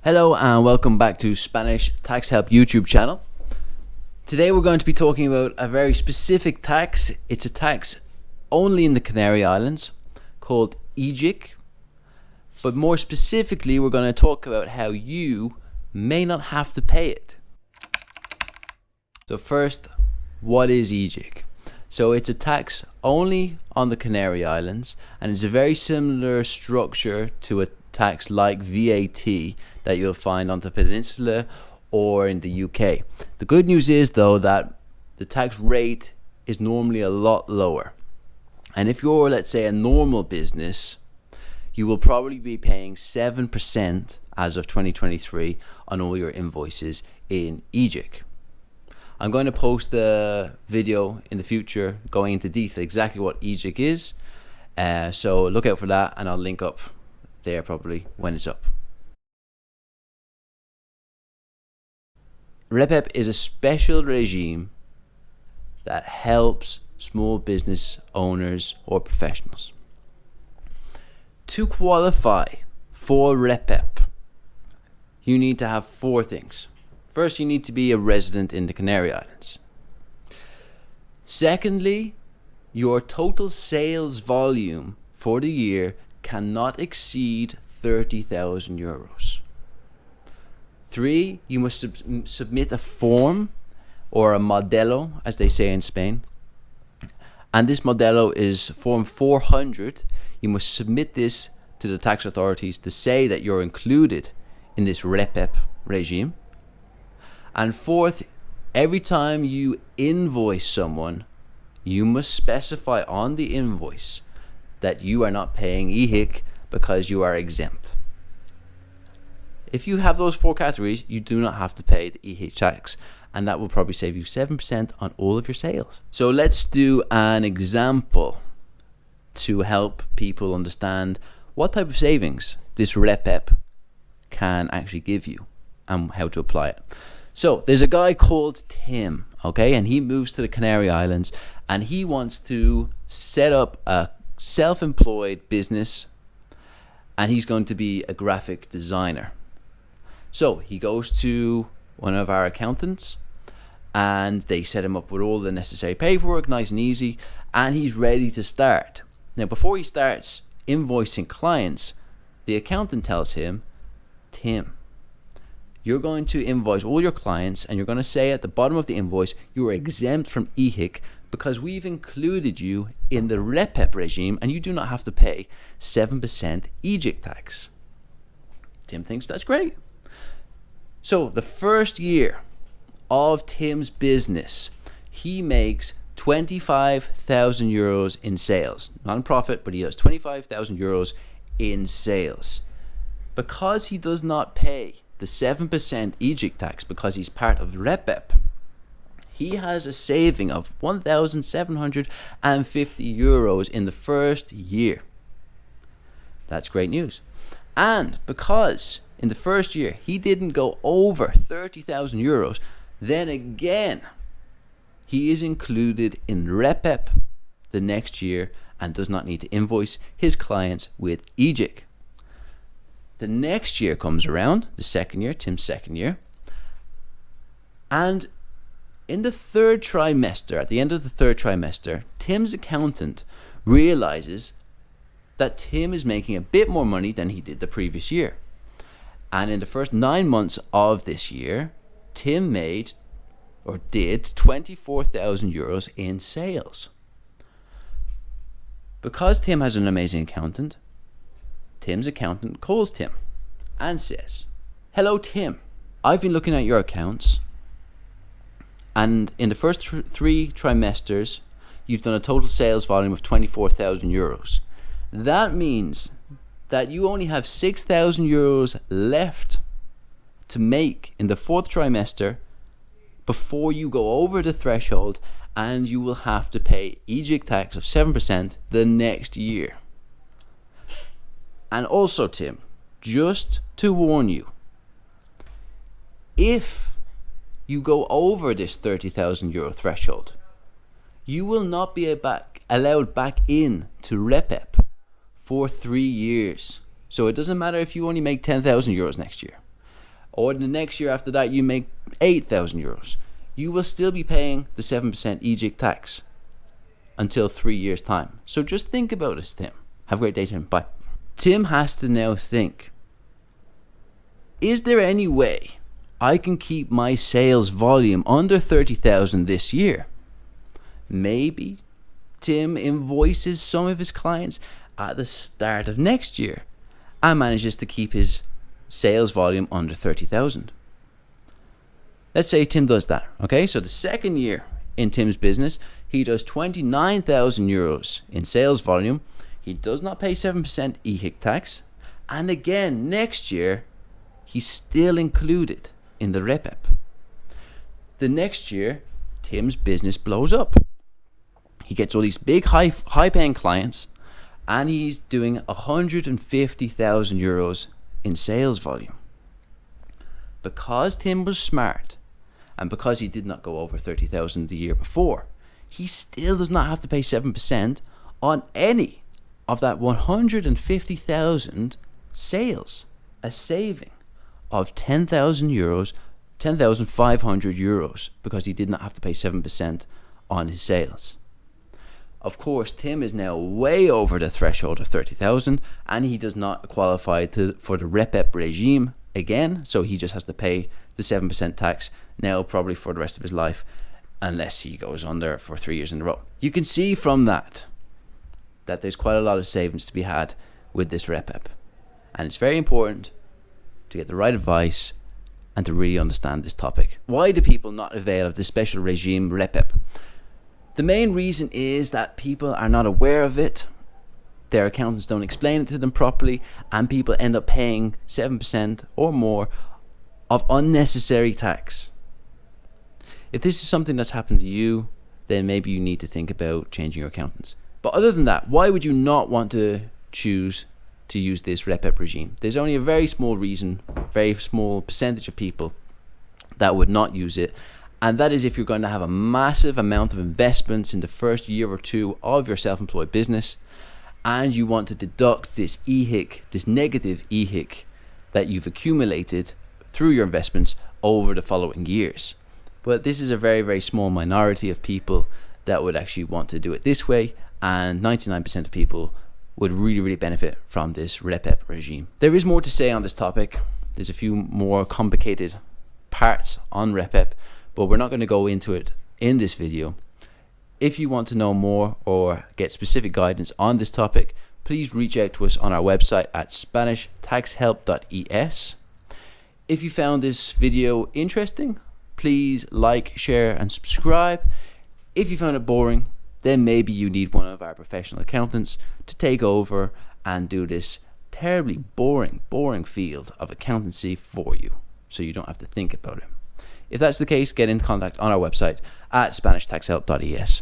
Hello and welcome back to Spanish Tax Help YouTube channel. Today we're going to be talking about a very specific tax. It's a tax only in the Canary Islands called IGIC. But more specifically, we're going to talk about how you may not have to pay it. So first, what is IGIC? So it's a tax only on the Canary Islands, and it's a very similar structure to a tax like VAT that you'll find on the peninsula or in the UK. The good news is though that the tax rate is normally a lot lower. And if you're, let's say, a normal business, you will probably be paying 7% as of 2023 on all your invoices in IGIC. I'm going to post a video in the future going into detail exactly what IGIC is. So look out for that, and I'll link up there probably when it's up. REPEP is a special regime that helps small business owners or professionals. To qualify for REPEP, you need to have four things. First, you need to be a resident in the Canary Islands. Secondly, your total sales volume for the year cannot exceed 30,000 euros. 3, you must submit a form or a modelo, as they say in Spain. And this modelo is form 400. You must submit this to the tax authorities to say that you're included in this REPEP regime. And 4th, every time you invoice someone, you must specify on the invoice that you are not paying IGIC because you are exempt. If you have those 4 categories, you do not have to pay the IGIC tax, and that will probably save you 7% on all of your sales. So let's do an example to help people understand what type of savings this REPEP can actually give you and how to apply it. So there's a guy called Tim, okay, and he moves to the Canary Islands, and he wants to set up a self-employed business, and he's going to be a graphic designer. So he goes to one of our accountants, and they set him up with all the necessary paperwork, nice and easy, and he's ready to start. Now, before he starts invoicing clients, the accountant tells him, Tim, you're going to invoice all your clients, and you're going to say at the bottom of the invoice, you are exempt from IGIC because we've included you in the REPEP regime and you do not have to pay 7% IGIC tax. Tim thinks that's great. So the first year of Tim's business, he makes 25,000 euros in sales. Not in profit, but he has 25,000 euros in sales. Because he does not pay the 7% IGIC tax because he's part of REPEP, he has a saving of 1,750 euros in the first year. That's great news. And because in the first year he didn't go over 30,000 euros, then again he is included in REPEP the next year and does not need to invoice his clients with IGIC. The next year comes around, the second year, Tim's second year, and in the third trimester, at the end of the third trimester, Tim's accountant realizes that Tim is making a bit more money than he did the previous year. And in the first 9 months of this year, Tim made or did 24,000 euros in sales. Because Tim has an amazing accountant, Tim's accountant calls Tim and says, hello Tim, I've been looking at your accounts, and in the first 3 trimesters you've done a total sales volume of 24,000 euros. That means that you only have 6,000 euros left to make in the 4th trimester before you go over the threshold, and you will have to pay IGIC tax of 7% the next year. And also, Tim, just to warn you, if you go over this 30,000 euro threshold, you will not be allowed back in to REPEP for 3 years. So it doesn't matter if you only make 10,000 euros next year. or the next year after that you make €8,000, you will still be paying the 7% IGIC tax until 3 years' time. So just think about this, Tim. Have a great day, Tim. Bye. Tim has to now think, is there any way I can keep my sales volume under 30,000 this year? Maybe Tim invoices some of his clients at the start of next year and manages to keep his sales volume under 30,000. Let's say Tim does that. Okay, so the second year in Tim's business, he does €29,000 in sales volume. He does not pay 7% IGIC tax. And again, next year, he's still included in the REPEP. The next year, Tim's business blows up. He gets all these big high-paying clients, and he's doing €150,000 in sales volume. Because Tim was smart, and because he did not go over 30,000 the year before, he still does not have to pay 7% on any of that 150,000 sales. A saving of €10,000, €10,500, because he did not have to pay 7% on his sales. Of course, Tim is now way over the threshold of 30,000, and he does not qualify for the REPEP regime again, so he just has to pay the 7% tax now, probably for the rest of his life, unless he goes under for 3 years in a row. You can see from that there's quite a lot of savings to be had with this REPEP, and it's very important to get the right advice and to really understand this topic. Why do people not avail of this special regime REPEP? The main reason is that people are not aware of it, their accountants don't explain it to them properly, and people end up paying 7% or more of unnecessary tax. If this is something that's happened to you, then maybe you need to think about changing your accountants. But other than that, why would you not want to choose to use this REPEP regime? There's only a very small reason, very small percentage of people that would not use it. And that is if you're going to have a massive amount of investments in the first year or two of your self-employed business, and you want to deduct this IGIC, this negative IGIC that you've accumulated through your investments over the following years. But this is a very, very small minority of people that would actually want to do it this way, and 99% of people would really, really benefit from this REPEP regime. There is more to say on this topic. There's a few more complicated parts on REPEP, but we're not going to go into it in this video. If you want to know more or get specific guidance on this topic, please reach out to us on our website at SpanishTaxHelp.es. If you found this video interesting, please like, share, and subscribe. If you found it boring, then maybe you need one of our professional accountants to take over and do this terribly boring field of accountancy for you, so you don't have to think about it. If that's the case, get in contact on our website at SpanishTaxHelp.es.